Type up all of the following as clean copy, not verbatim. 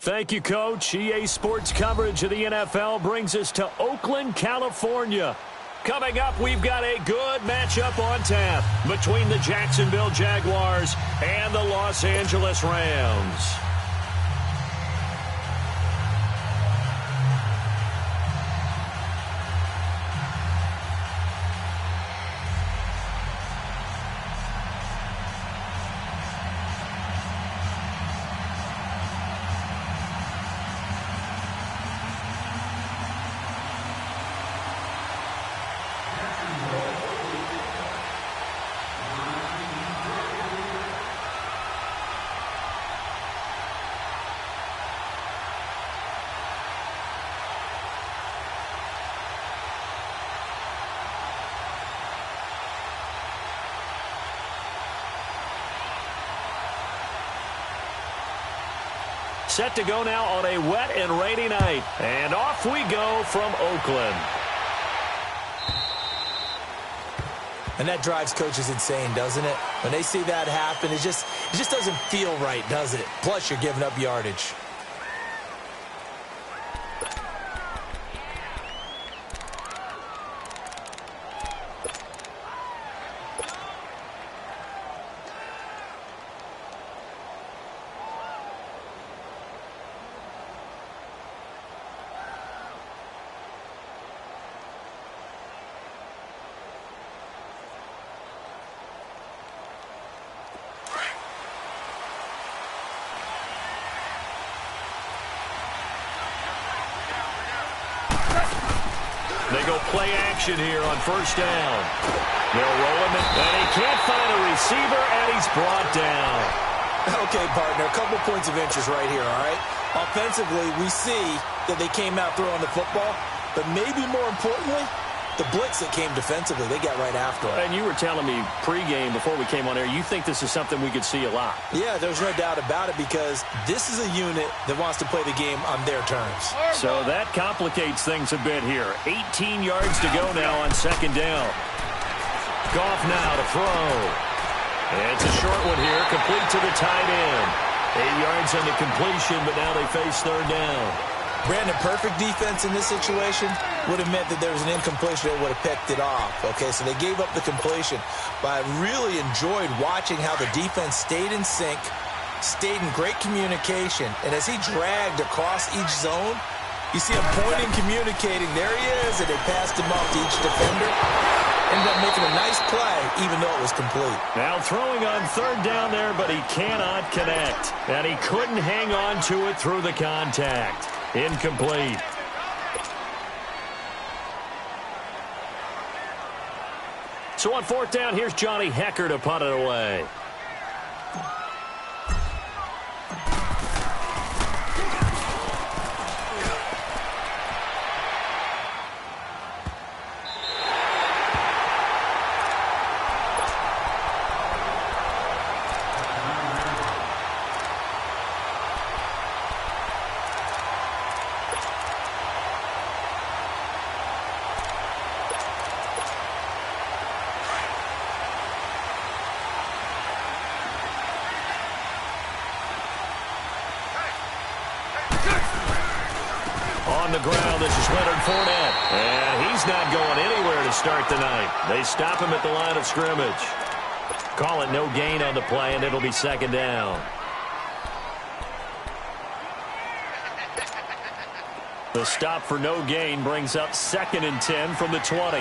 Thank you, Coach. EA Sports coverage of the NFL brings us to Oakland, California. Coming up, we've got a good matchup on tap between the Jacksonville Jaguars and the Los Angeles Rams. Set to go now on a wet and rainy night. And off we go from Oakland. And that drives coaches insane, doesn't it? When they see that happen, it just doesn't feel right, does it? Plus, you're giving up yardage. They go play action here on first down. They'll roll him, and he can't find a receiver, and he's brought down. Okay, partner, a couple points of interest right here, all right? Offensively, we see that they came out throwing the football, but maybe more importantly, the blitz that came defensively, they got right after it. And you were telling me pregame before we came on air, you think this is something we could see a lot. Yeah, there's no doubt about it because this is a unit that wants to play the game on their terms. So that complicates things a bit here. 18 yards to go now on second down. Goff now to throw. And it's a short one here, complete to the tight end. 8 yards on the completion, but now they face third down. Brandon, perfect defense in this situation would have meant that there was an incompletion that would have picked it off. Okay, so they gave up the completion. But I really enjoyed watching how the defense stayed in sync, stayed in great communication. And as he dragged across each zone, you see him pointing, communicating. There he is, and they passed him off to each defender. Ended up making a nice play, even though it was complete. Now throwing on third down there, but he cannot connect. And he couldn't hang on to it through the contact. Incomplete. So on fourth down, here's Johnny Hecker to punt it away. On the ground, this is Leonard Fournette. And he's not going anywhere to start the night. They stop him at the line of scrimmage. Call it no gain on the play, and it'll be second down. The stop for no gain brings up 2nd and 10 from the 20.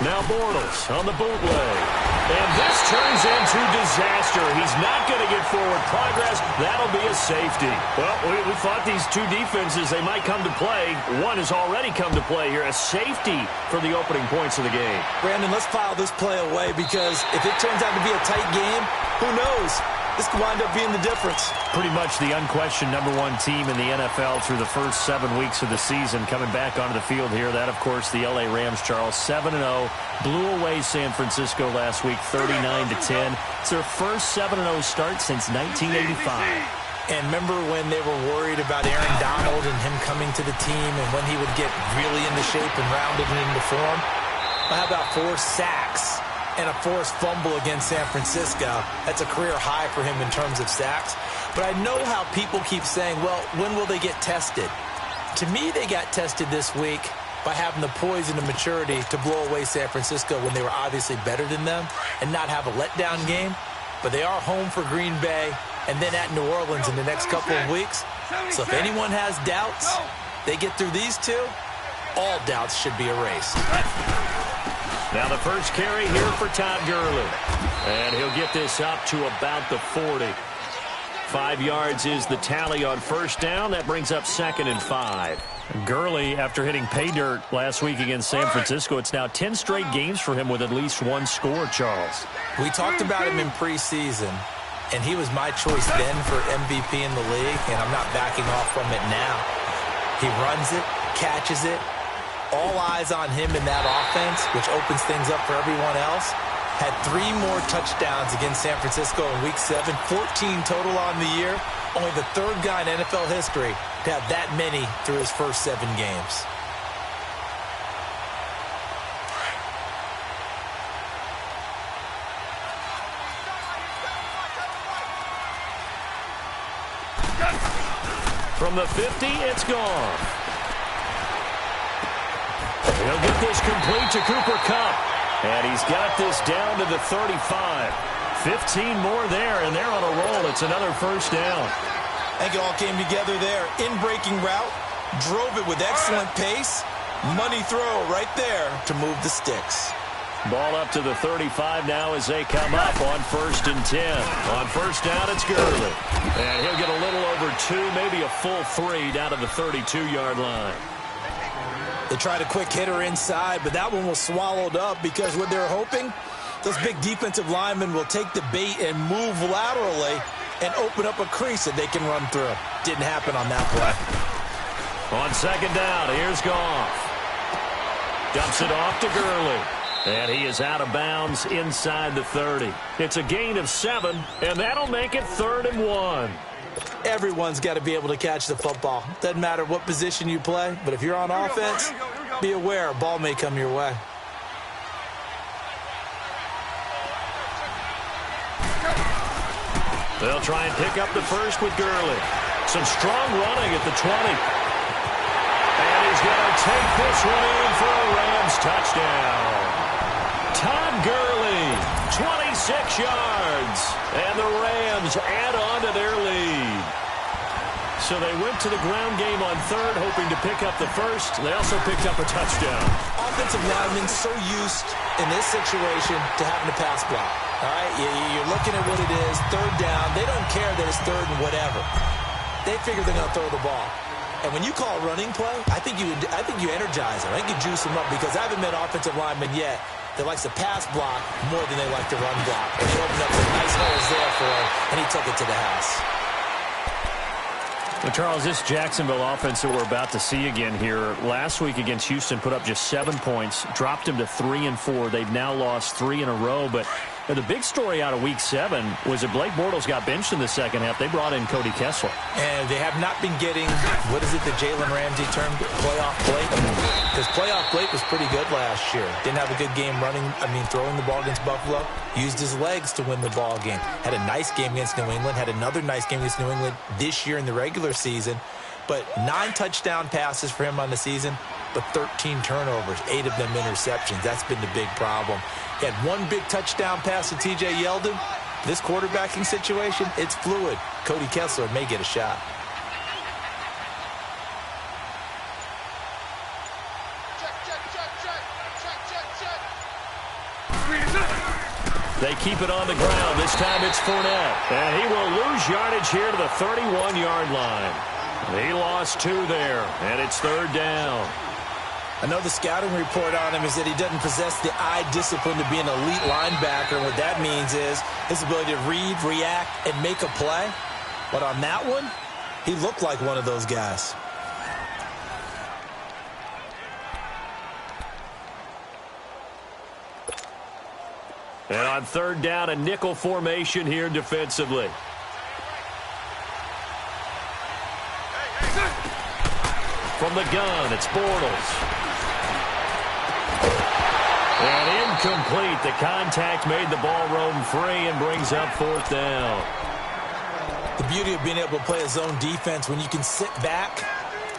Now Bortles on the bootleg. And this turns into disaster. He's not going to get forward progress. That'll be a safety. Well, we thought these two defenses, they might come to play. One has already come to play here. A safety for the opening points of the game. Brandon, let's file this play away because if it turns out to be a tight game, who knows? This could wind up being the difference. Pretty much the unquestioned #1 team in the NFL through the first 7 weeks of the season. Coming back onto the field here, that, of course, the L.A. Rams, Charles, 7-0. Blew away San Francisco last week, 39-10. It's their first 7-0 start since 1985. And remember when they were worried about Aaron Donald and him coming to the team and when he would get really into shape and rounded and into form? Well, how about 4 sacks and a forced fumble against San Francisco. That's a career high for him in terms of sacks. But I know how people keep saying, well, when will they get tested? To me, they got tested this week by having the poise and the maturity to blow away San Francisco when they were obviously better than them and not have a letdown game. But they are home for Green Bay and then at New Orleans in the next couple of weeks. So if anyone has doubts, they get through these two, all doubts should be erased. Now the first carry here for Todd Gurley. And he'll get this up to about the 40. 5 yards is the tally on first down. That brings up 2nd and 5. Gurley, after hitting pay dirt last week against San Francisco, it's now 10 straight games for him with at least one score, Charles. We talked about him in preseason, and he was my choice then for MVP in the league, and I'm not backing off from it now. He runs it, catches it. All eyes on him in that offense, which opens things up for everyone else. Had 3 more touchdowns against San Francisco in Week 7, 14 total on the year. Only the 3rd guy in NFL history to have that many through his first 7 games. From the 50, it's gone. He'll get this complete to Cooper Kupp. And he's got this down to the 35. 15 more there, and they're on a roll. It's another first down. I think it all came together there. In-breaking route, drove it with excellent pace. Money throw right there to move the sticks. Ball up to the 35 now as they come up on 1st and 10. On first down, it's Gurley. And he'll get a little over 2, maybe a full 3 down to the 32-yard line. They tried a quick hitter inside, but that one was swallowed up because what they're hoping, those big defensive linemen will take the bait and move laterally and open up a crease that they can run through. Didn't happen on that play. On 2nd down, here's Goff. Dumps it off to Gurley. And he is out of bounds inside the 30. It's a gain of 7, and that'll make it 3rd and 1. Everyone's got to be able to catch the football. Doesn't matter what position you play, but if you're on offense, be aware a ball may come your way. They'll try and pick up the first with Gurley. Some strong running at the 20. And he's going to take this one in for a Rams touchdown. Todd Gurley, 26 yards. And the Rams add on to their lead. So they went to the ground game on 3rd, hoping to pick up the first. They also picked up a touchdown. Offensive linemen so used in this situation to having to pass block. All right, you're looking at what it is, 3rd down. They don't care that it's 3rd and whatever. They figure they're going to throw the ball. And when you call a running play, I think you energize them. I think you juice them up because I haven't met offensive linemen yet that likes to pass block more than they like to run block. And they opened up some nice holes there for him, and he took it to the house. Well, Charles, this Jacksonville offense that we're about to see again here, last week against Houston put up just 7 points, dropped them to 3 and 4. They've now lost 3 in a row, but the big story out of Week 7 was that Blake Bortles got benched in the second half. They brought in Cody Kessler. And they have not been getting, what is it that Jalen Ramsey termed playoff Blake? Because playoff Blake was pretty good last year. Didn't have a good game throwing the ball against Buffalo. Used his legs to win the ball game. Had a nice game against New England. Had another nice game against New England this year in the regular season. But 9 touchdown passes for him on the season, but 13 turnovers, 8 of them interceptions. That's been the big problem. He had 1 big touchdown pass to T.J. Yeldon. This quarterbacking situation, it's fluid. Cody Kessler may get a shot. They keep it on the ground. This time it's Fournette. And he will lose yardage here to the 31-yard line. He lost 2 there, and it's 3rd down. I know the scouting report on him is that he doesn't possess the eye discipline to be an elite linebacker. And what that means is his ability to read, react, and make a play. But on that one, he looked like one of those guys. And on 3rd down, a nickel formation here defensively. From the gun, it's Bortles. And incomplete. The contact made the ball roam free and brings up fourth down. The beauty of being able to play a zone defense, when you can sit back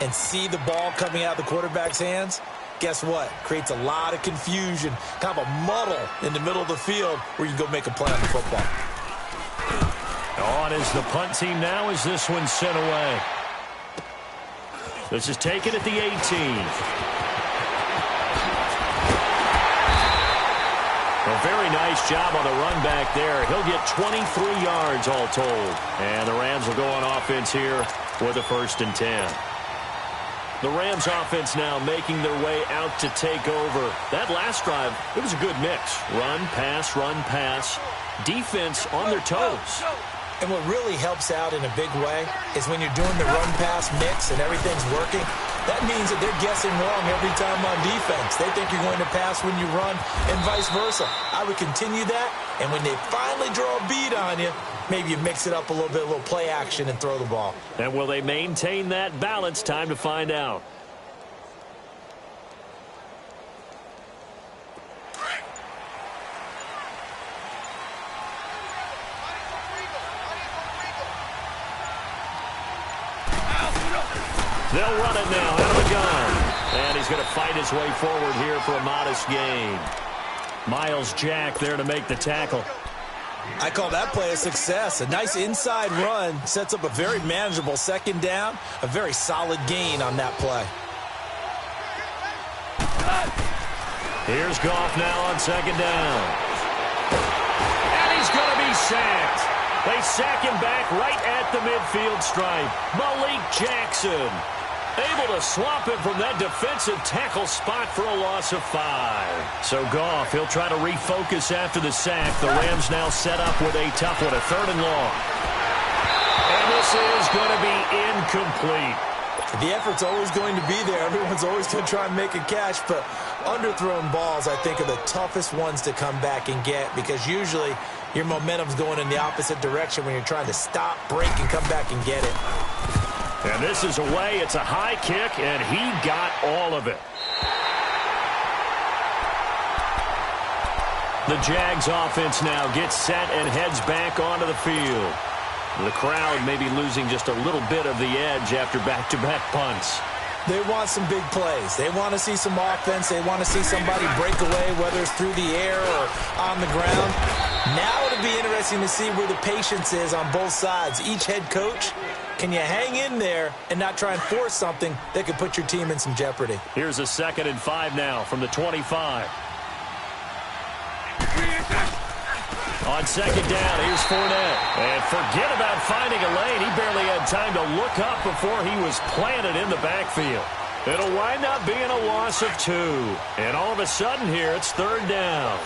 and see the ball coming out of the quarterback's hands, guess what? Creates a lot of confusion, kind of a muddle in the middle of the field where you can go make a play on the football. On is the punt team now as this one's sent away. This is taken at the 18. A very nice job on the run back there. He'll get 23 yards all told. And the Rams will go on offense here with a 1st and 10. The Rams offense now making their way out to take over. That last drive, it was a good mix. Run, pass, defense on their toes. And what really helps out in a big way is when you're doing the run-pass mix and everything's working, that means that they're guessing wrong every time on defense. They think you're going to pass when you run and vice versa. I would continue that, and when they finally draw a bead on you, maybe you mix it up a little bit, a little play action, and throw the ball. And will they maintain that balance? Time to find out. They'll run it now out of the gun. And he's going to fight his way forward here for a modest gain. Miles Jack there to make the tackle. I call that play a success. A nice inside run sets up a very manageable 2nd down. A very solid gain on that play. Here's Goff now on 2nd down. And he's going to be sacked. They sack him back right at the midfield stripe. Malik Jackson able to swap him from that defensive tackle spot for a loss of 5. So Goff, he'll try to refocus after the sack. The Rams now set up with a tough one, a 3rd and long. And this is going to be incomplete. The effort's always going to be there. Everyone's always going to try and make a catch, but underthrown balls, I think, are the toughest ones to come back and get because usually your momentum's going in the opposite direction when you're trying to stop, break, and come back and get it. And this is away. It's a high kick, and he got all of it. The Jags offense now gets set and heads back onto the field. The crowd may be losing just a little bit of the edge after back-to-back punts. They want some big plays. They want to see some offense. They want to see somebody break away, whether it's through the air or on the ground. Now it'll be interesting to see where the patience is on both sides. Each head coach, can you hang in there and not try and force something that could put your team in some jeopardy? Here's a 2nd and 5 now from the 25. On 2nd down, here's Fournette. And forget about finding a lane. He barely had time to look up before he was planted in the backfield. It'll wind up being a loss of 2. And all of a sudden here, it's 3rd down.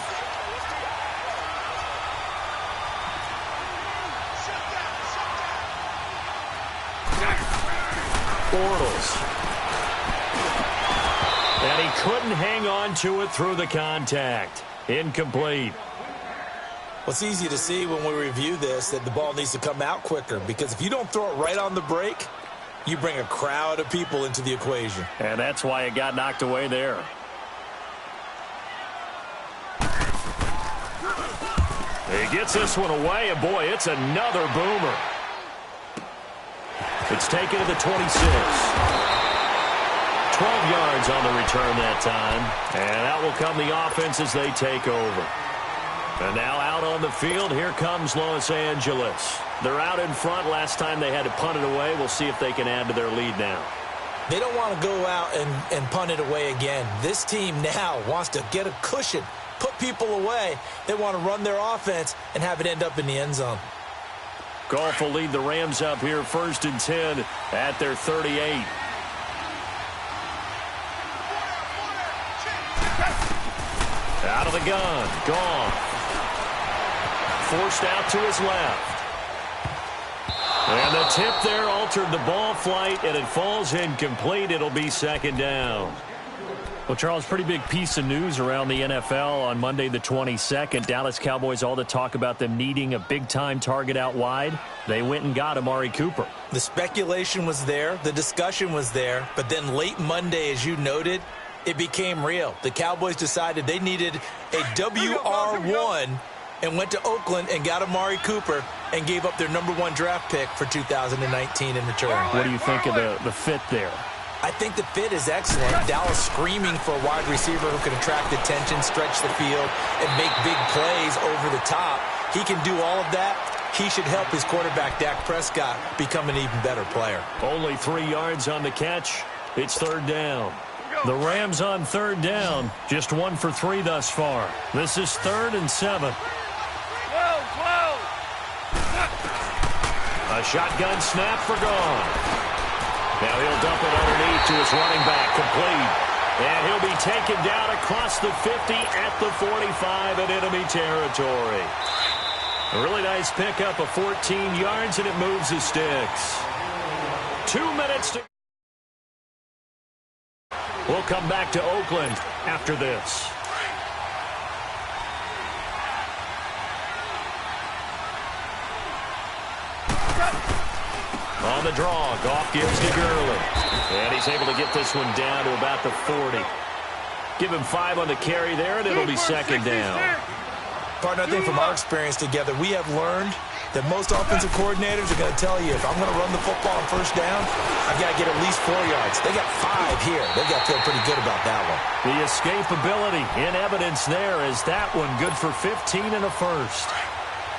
Bortles. And he couldn't hang on to it through the contact. Incomplete. Well, it's easy to see when we review this that the ball needs to come out quicker because if you don't throw it right on the break, you bring a crowd of people into the equation. And that's why it got knocked away there. He gets this one away, and boy, it's another boomer. It's taken to the 26. 12 yards on the return that time. And out will come the offense as they take over. And now out on the field, here comes Los Angeles. They're out in front. Last time they had to punt it away. We'll see if they can add to their lead now. They don't want to go out and punt it away again. This team now wants to get a cushion, put people away. They want to run their offense and have it end up in the end zone. Goff will lead the Rams up here 1st and 10 at their 38. Out of the gun, Goff. Forced out to his left. And the tip there altered the ball flight, and it falls incomplete. It'll be 2nd down. Well, Charles, pretty big piece of news around the NFL on Monday the 22nd. Dallas Cowboys, all the talk about them needing a big-time target out wide. They went and got Amari Cooper. The speculation was there. The discussion was there. But then late Monday, as you noted, it became real. The Cowboys decided they needed a WR1 and went to Oakland and got Amari Cooper and gave up their #1 draft pick for 2019 in return. What do you think of the fit there? I think the fit is excellent. Dallas screaming for a wide receiver who can attract attention, stretch the field, and make big plays over the top. He can do all of that. He should help his quarterback, Dak Prescott, become an even better player. Only 3 yards on the catch. It's third down. The Rams on third down, just 1 for 3 thus far. This is 3rd and 7. A shotgun snap for gone. Now he'll dump it underneath to his running back, complete. And he'll be taken down across the 50 at the 45 in enemy territory. A really nice pickup of 14 yards, and it moves the sticks. 2 minutes to... We'll come back to Oakland after this. On the draw, Goff gives to Gurley. And he's able to get this one down to about the 40. Give him 5 on the carry there, and it'll be second down. Partner, I think from our experience together, we have learned that most offensive coordinators are going to tell you, if I'm going to run the football on first down, I've got to get at least 4 yards. They got 5 here. They got to feel pretty good about that one. The escapability in evidence there is that one good for 15 and a first.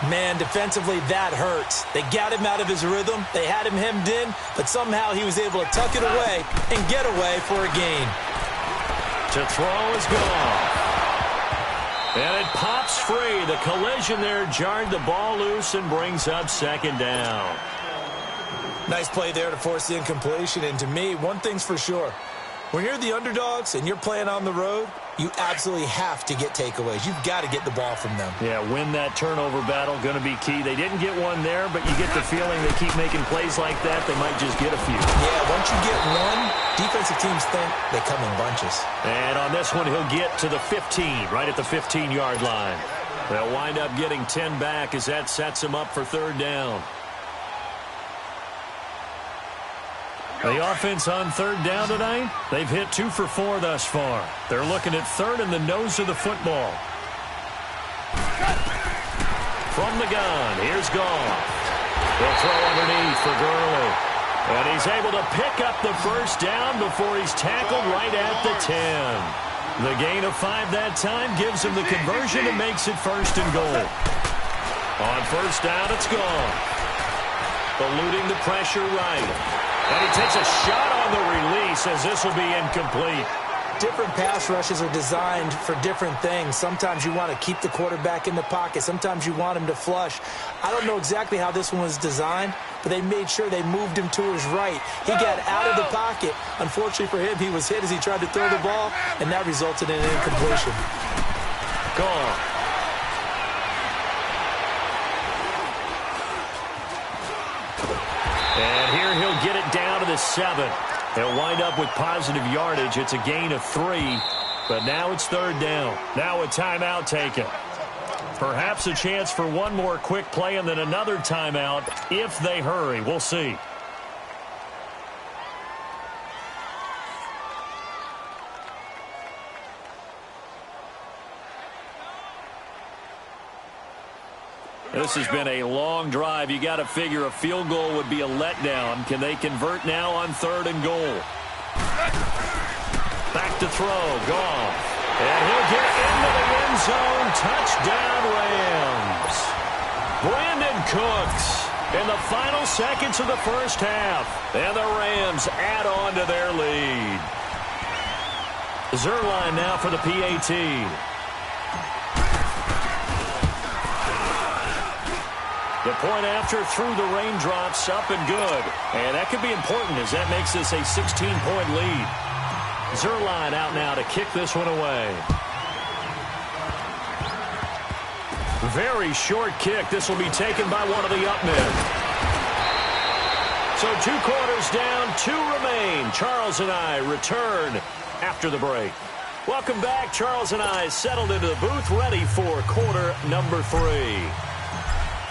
Man, defensively, that hurts. They got him out of his rhythm. They had him hemmed in, but somehow he was able to tuck it away and get away for a gain. To throw is gone. And it pops free. The collision there jarred the ball loose and brings up second down. Nice play there to force the incompletion. And to me, one thing's for sure. When you're the underdogs and you're playing on the road, you absolutely have to get takeaways. You've got to get the ball from them. Yeah, win that turnover battle, going to be key. They didn't get one there, but you get the feeling they keep making plays like that, they might just get a few. Yeah, once you get one, defensive teams think they come in bunches. And on this one, he'll get to the 15, right at the 15-yard line. They'll wind up getting 10 back as that sets them up for third down. The offense on third down tonight, they've hit 2 for 4 thus far. They're looking at third in the nose of the football. From the gun, here's Goff. They'll throw underneath for Gurley. And he's able to pick up the first down before he's tackled right at the 10. The gain of 5 that time gives him the conversion and makes it first and goal. On first down, it's Goff. Eluding the pressure right. And he takes a shot on the release as this will be incomplete. Different pass rushes are designed for different things. Sometimes you want to keep the quarterback in the pocket. Sometimes you want him to flush. I don't know exactly how this one was designed, but they made sure they moved him to his right. He got out of the pocket. Unfortunately for him, he was hit as he tried to throw the ball, and that resulted in an incompletion. Gone. And here he'll get it down to the 7. He'll wind up with positive yardage. It's a gain of 3, but now it's third down. Now a timeout taken. Perhaps a chance for one more quick play and then another timeout if they hurry. We'll see. This has been a long drive. You got to figure a field goal would be a letdown. Can they convert now on third and goal? Back to throw. Goff. And he'll get into the end zone. Touchdown, Rams. Brandon Cooks in the final seconds of the first half. And the Rams add on to their lead. Zerline now for the PAT. The point after through the raindrops, up and good. And that could be important as that makes this a 16-point lead. Zerline out now to kick this one away. Very short kick. This will be taken by one of the up men. So 2 quarters down, 2 remain. Charles and I return after the break. Welcome back. Charles and I settled into the booth, ready for quarter number 3.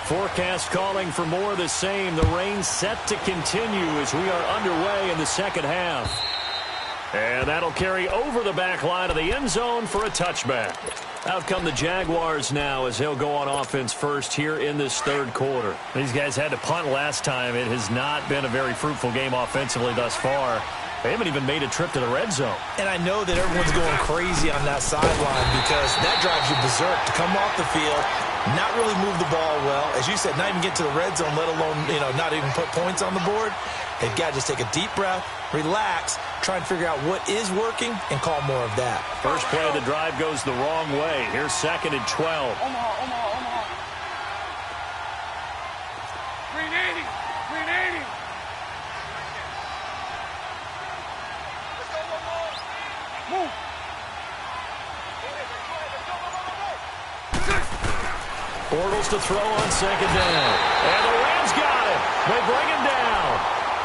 Forecast calling for more of the same. The rain set to continue as we are underway in the second half. And that'll carry over the back line of the end zone for a touchback. Out come the Jaguars now as he'll go on offense first here in this third quarter. These guys had to punt last time. It has not been a very fruitful game offensively thus far. They haven't even made a trip to the red zone. And I know that everyone's going crazy on that sideline because that drives you berserk to come off the field, not really move the ball well. As you said, not even get to the red zone, let alone, not even put points on the board. They've got to just take a deep breath, relax, try and figure out what is working, and call more of that. First play of the drive goes the wrong way. Here's 2nd and 12. Omaha. 380. Move. Bortles to throw on 2nd down. And the Rams got him. They bring him down.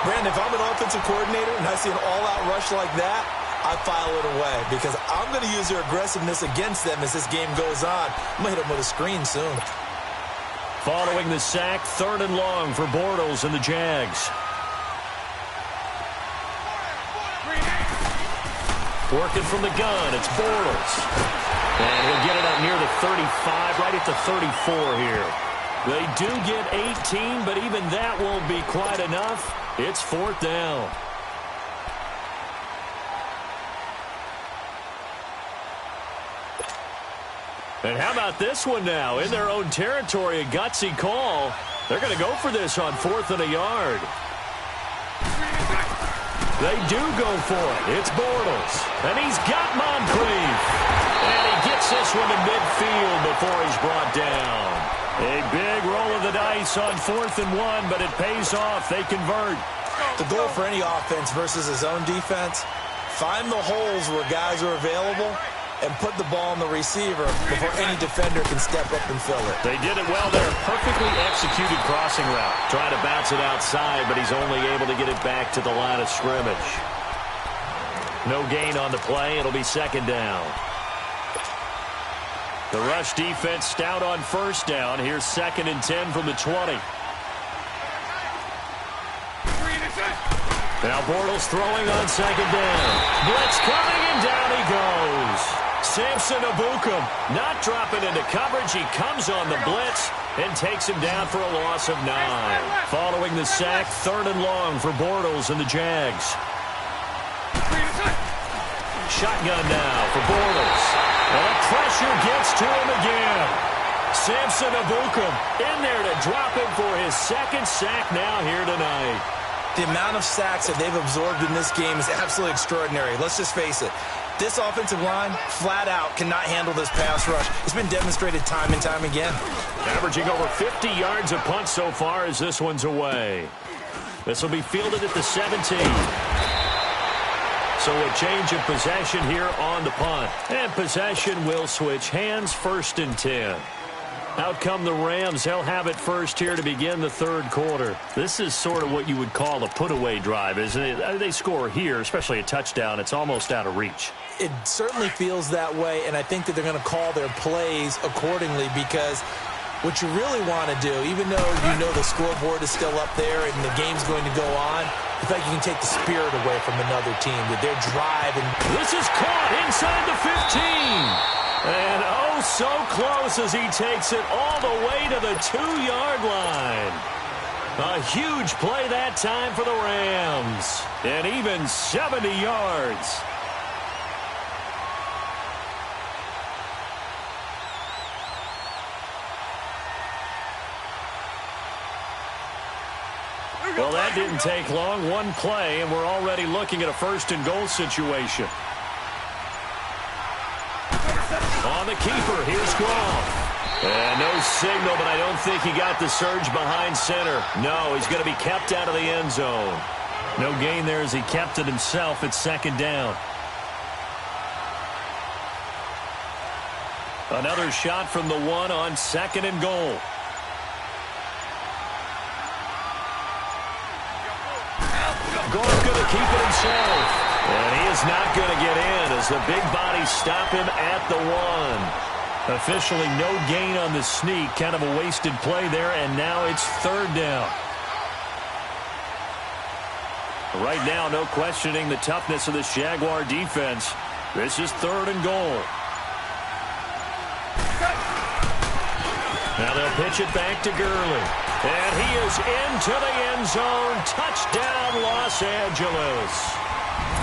Brandon, if I'm an offensive coordinator and I see an all-out rush like that, I file it away because I'm going to use their aggressiveness against them as this game goes on. I'm going to hit them with a screen soon. Following the sack, 3rd and long for Bortles and the Jags. Working from the gun, it's Bortles. And he'll get it out near the 35, right at the 34 here. They do get 18, but even that won't be quite enough. It's 4th down. And how about this one now? In their own territory, a gutsy call. They're going to go for this on 4th and a yard. They do go for it. It's Bortles. And he's got Moncrief. And he gets this one to midfield before he's brought down. A big roll of the dice on 4th and 1, but it pays off. They convert. The goal for any offense versus his own defense, find the holes where guys are available and put the ball on the receiver before any defender can step up and fill it. They did it well there. Perfectly executed crossing route. Trying to bounce it outside, but he's only able to get it back to the line of scrimmage. No gain on the play. It'll be 2nd down. The rush defense stout on 1st down. Here's 2nd and 10 from the 20. Now Bortles throwing on 2nd down. Blitz coming, and down he goes. Samson Abukum not dropping into coverage. He comes on the blitz and takes him down for a loss of 9. Following the sack, 3rd and long for Bortles and the Jags. Shotgun now for Bortles. And the pressure gets to him again. Samson Abukum in there to drop him for his 2nd sack now here tonight. The amount of sacks that they've absorbed in this game is absolutely extraordinary. Let's just face it. This offensive line, flat out, cannot handle this pass rush. It's been demonstrated time and time again. Averaging over 50 yards a punt so far as this one's away. This will be fielded at the 17. So a change of possession here on the punt. And possession will switch hands, 1st and 10. Out come the Rams. They'll have it first here to begin the 3rd quarter. This is sort of what you would call a put-away drive, isn't it? They score here, especially a touchdown. It's almost out of reach. It certainly feels that way, and I think that they're going to call their plays accordingly because what you really want to do, even though you know the scoreboard is still up there and the game's going to go on, I feel like you can take the spirit away from another team with their drive. And this is caught inside the 15. And oh, so close as he takes it all the way to the 2-yard line. A huge play that time for the Rams. And even 70 yards. Well, that didn't take long. One play, and we're already looking at a 1st and goal situation. On the keeper, here's Gronk. And no signal, but I don't think he got the surge behind center. No, he's going to be kept out of the end zone. No gain there as he kept it himself at 2nd down. Another shot from the 1 on 2nd and goal. Gronk going to keep it himself. And he is not going to get in as the big bodies stop him at the 1. Officially no gain on the sneak. Kind of a wasted play there, and now it's 3rd down. Right now, no questioning the toughness of this Jaguar defense. This is 3rd and goal. Now they'll pitch it back to Gurley. And he is into the end zone. Touchdown, Los Angeles.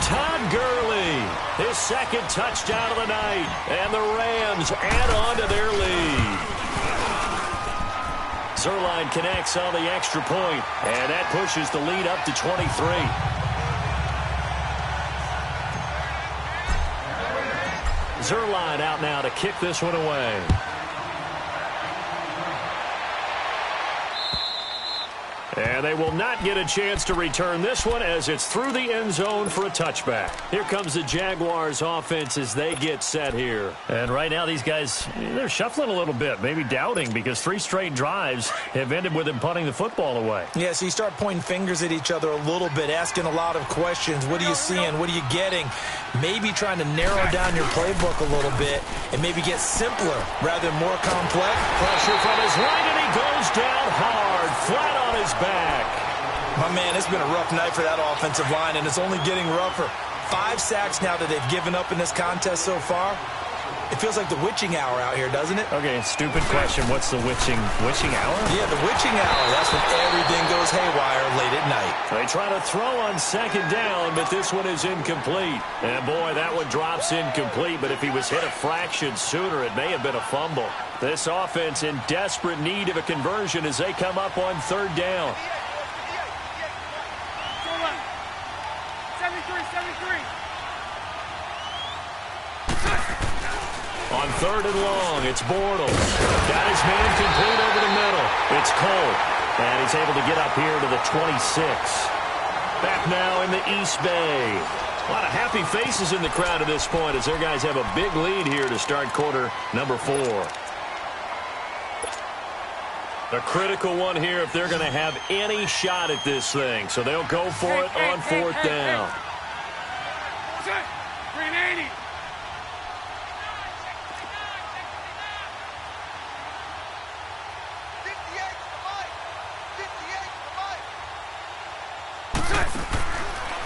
Todd Gurley, his 2nd touchdown of the night. And the Rams add on to their lead. Zuerlein connects on the extra point, and that pushes the lead up to 23. Zuerlein out now to kick this one away. And they will not get a chance to return this one as it's through the end zone for a touchback. Here comes the Jaguars offense as they get set here. And right now these guys, they're shuffling a little bit, maybe doubting, because 3 straight drives have ended with them punting the football away. Yeah, so you start pointing fingers at each other a little bit, asking a lot of questions. What are you seeing? What are you getting? Maybe trying to narrow down your playbook a little bit and maybe get simpler rather than more complex. Pressure from his right, and he goes down hard, flat on his back. My man, it's been a rough night for that offensive line, and it's only getting rougher. 5 sacks now that they've given up in this contest so far. It feels like the witching hour out here, doesn't it? Okay, stupid question. What's the witching hour? Yeah, the witching hour. That's when everything goes haywire late at night. They try to throw on 2nd down, but this one is incomplete. And boy, that one drops incomplete, but if he was hit a fraction sooner, it may have been a fumble. This offense in desperate need of a conversion as they come up on 3rd down. 73. On 3rd and long, it's Bortles. Got his man complete over the middle. It's Cole. And he's able to get up here to the 26. Back now in the East Bay. A lot of happy faces in the crowd at this point as their guys have a big lead here to start quarter number 4. A critical one here if they're going to have any shot at this thing. So they'll go for it on 4th down. 380.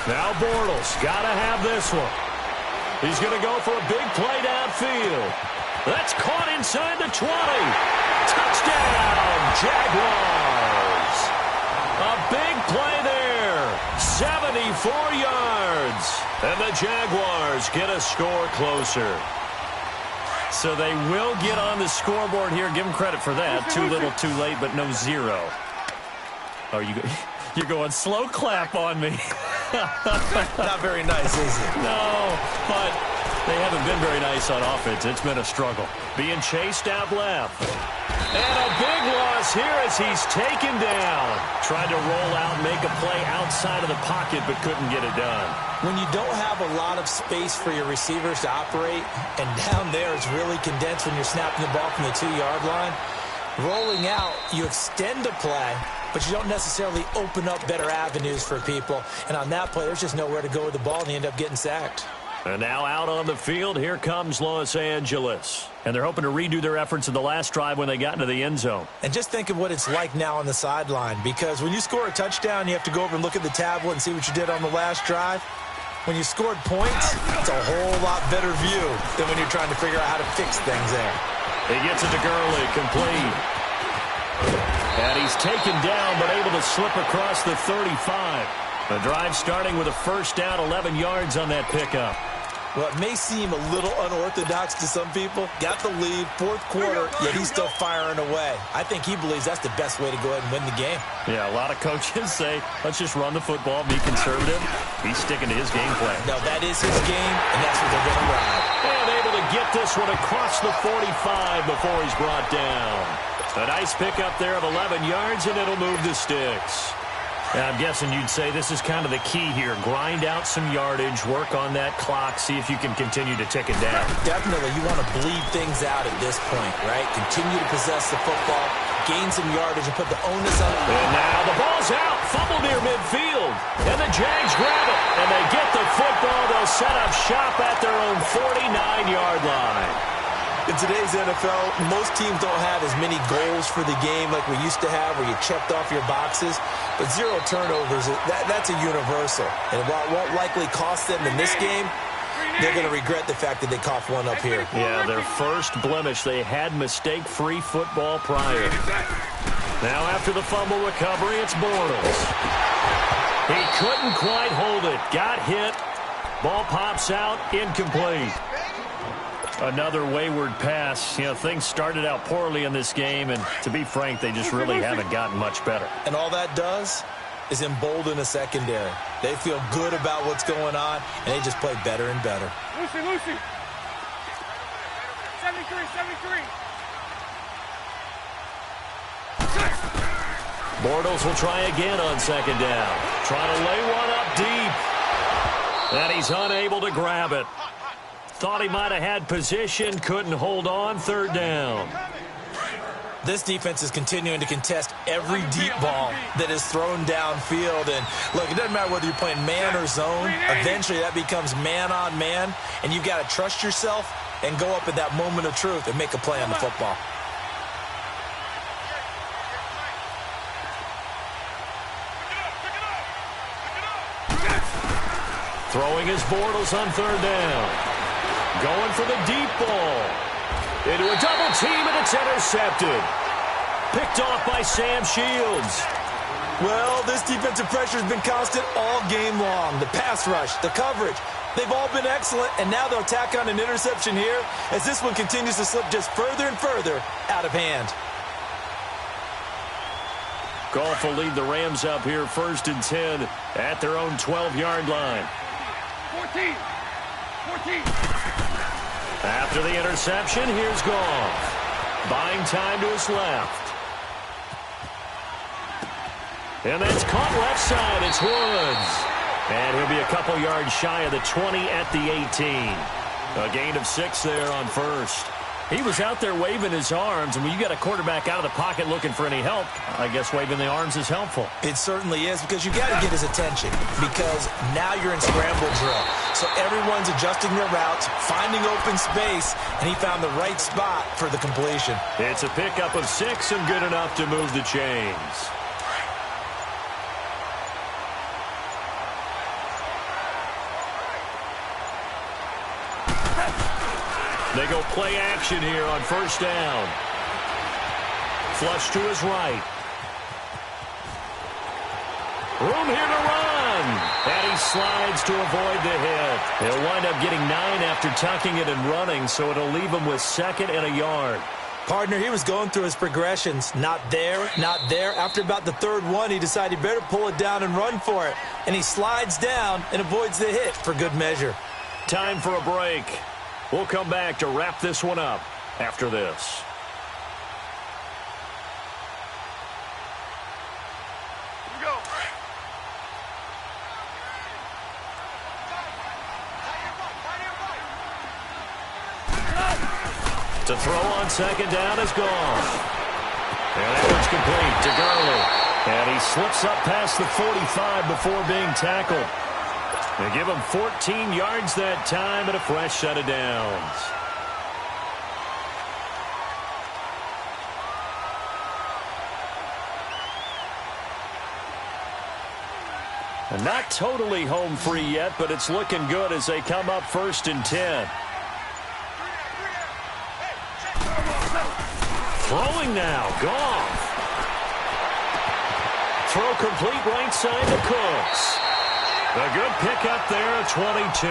Now Bortles got to have this one. He's going to go for a big play downfield. That's caught inside the 20. Touchdown, Jaguars. A big play there. 74 yards. And the Jaguars get a score closer. So they will get on the scoreboard here. Give them credit for that. Too little, too late, but no 0. Oh, you're going slow clap on me. Not very nice, is it? No, but they haven't been very nice on offense. It's been a struggle. Being chased out left. And a big loss here as he's taken down. Tried to roll out, make a play outside of the pocket, but couldn't get it done. When you don't have a lot of space for your receivers to operate, and down there it's really condensed when you're snapping the ball from the 2-yard line, rolling out, you extend a play, but you don't necessarily open up better avenues for people. And on that play, there's just nowhere to go with the ball, and they end up getting sacked. And now out on the field, here comes Los Angeles. And they're hoping to redo their efforts in the last drive when they got into the end zone. And just think of what it's like now on the sideline, because when you score a touchdown, you have to go over and look at the tablet and see what you did on the last drive. When you scored points, it's a whole lot better view than when you're trying to figure out how to fix things there. He gets it to Gurley, complete. And he's taken down, but able to slip across the 35. The drive starting with a first down, 11 yards on that pickup. Well, it may seem a little unorthodox to some people. Got the lead, 4th quarter, yet he's still firing away. I think he believes that's the best way to go ahead and win the game. Yeah, a lot of coaches say, let's just run the football, be conservative. He's sticking to his game plan. No, that is his game, and that's what they're going to ride. And able to get this one across the 45 before he's brought down. A nice pickup there of 11 yards, and it'll move the sticks. Now, I'm guessing you'd say this is kind of the key here. Grind out some yardage, work on that clock, see if you can continue to tick it down. Definitely. You want to bleed things out at this point, right? Continue to possess the football, gain some yardage, and put the onus on. And now the ball's out. Fumble near midfield. And the Jags grab it. And they get the football. They'll set up shop at their own 49-yard line. In today's NFL, most teams don't have as many goals for the game like we used to have where you checked off your boxes. But 0 turnovers, that's a universal. And while it won't likely cost them in this game, they're going to regret the fact that they coughed one up here. Yeah, their first blemish. They had mistake-free football prior. Now after the fumble recovery, it's Bortles. He couldn't quite hold it. Got hit. Ball pops out. Incomplete. Another wayward pass. You know, things started out poorly in this game, and to be frank, they just really haven't gotten much better. And all that does is embolden a secondary. They feel good about what's going on, and they just play better and better. Lucy. 73. Bortles will try again on second down. Trying to lay one up deep. And he's unable to grab it. Thought he might have had position, couldn't hold on, third down. This defense is continuing to contest every deep ball that is thrown downfield. And, look, it doesn't matter whether you're playing man or zone. Eventually that becomes man on man, and you've got to trust yourself and go up at that moment of truth and make a play on the football. Throwing his Bortles on third down. Going for the deep ball. Into a double team, and it's intercepted. Picked off by Sam Shields. Well, this defensive pressure has been constant all game long. The pass rush, the coverage, they've all been excellent, and now they'll tack on an interception here as this one continues to slip just further and further out of hand. Goff will lead the Rams up here 1st and 10 at their own 12-yard line. 14. After the interception, here's Goff. Buying time to his left. And that's caught left side. It's Woods. And he'll be a couple yards shy of the 20 at the 18. A gain of 6 there on first. He was out there waving his arms, and when you got a quarterback out of the pocket looking for any help, I guess waving the arms is helpful. It certainly is, because you got to get his attention, because now you're in scramble drill. So everyone's adjusting their routes, finding open space, and he found the right spot for the completion. It's a pickup of 6 and good enough to move the chains. They go play action here on first down. Flush to his right. Room here to run. And he slides to avoid the hit. He'll wind up getting 9 after tucking it and running, so it'll leave him with 2nd and a yard. Partner, he was going through his progressions. Not there, not there. After about the 3rd one, he decided he better pull it down and run for it. And he slides down and avoids the hit for good measure. Time for a break. We'll come back to wrap this one up after this. Go. To throw on second down is Goff. And that one's complete to Gurley. And he slips up past the 45 before being tackled. They give him 14 yards that time and a fresh set of downs. And not totally home free yet, but it's looking good as they come up 1st and 10. Throwing now, Goff. Throw complete right side to Cooks. A good pickup there at 22.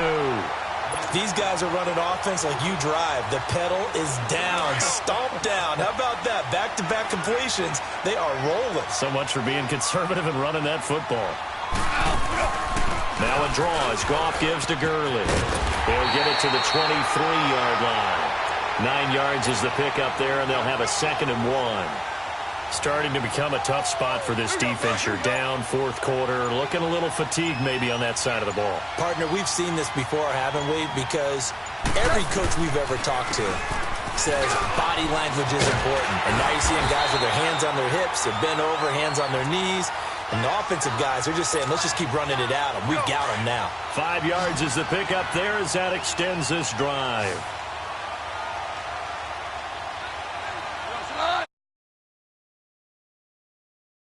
These guys are running offense like you drive. The pedal is down, stomped down. How about that? Back-to-back completions. They are rolling. So much for being conservative and running that football. Now a draw as Goff gives to Gurley. They'll get it to the 23-yard line. 9 yards is the pickup there, and they'll have a 2nd and 1. Starting to become a tough spot for this defense. You're down 4th quarter, looking a little fatigued maybe on that side of the ball. Partner, we've seen this before, haven't we? Because every coach we've ever talked to says body language is important. And now you're seeing guys with their hands on their hips, they're bent over, hands on their knees. And the offensive guys are just saying, let's just keep running it out, and we've got them now. 5 yards is the pickup there as that extends this drive.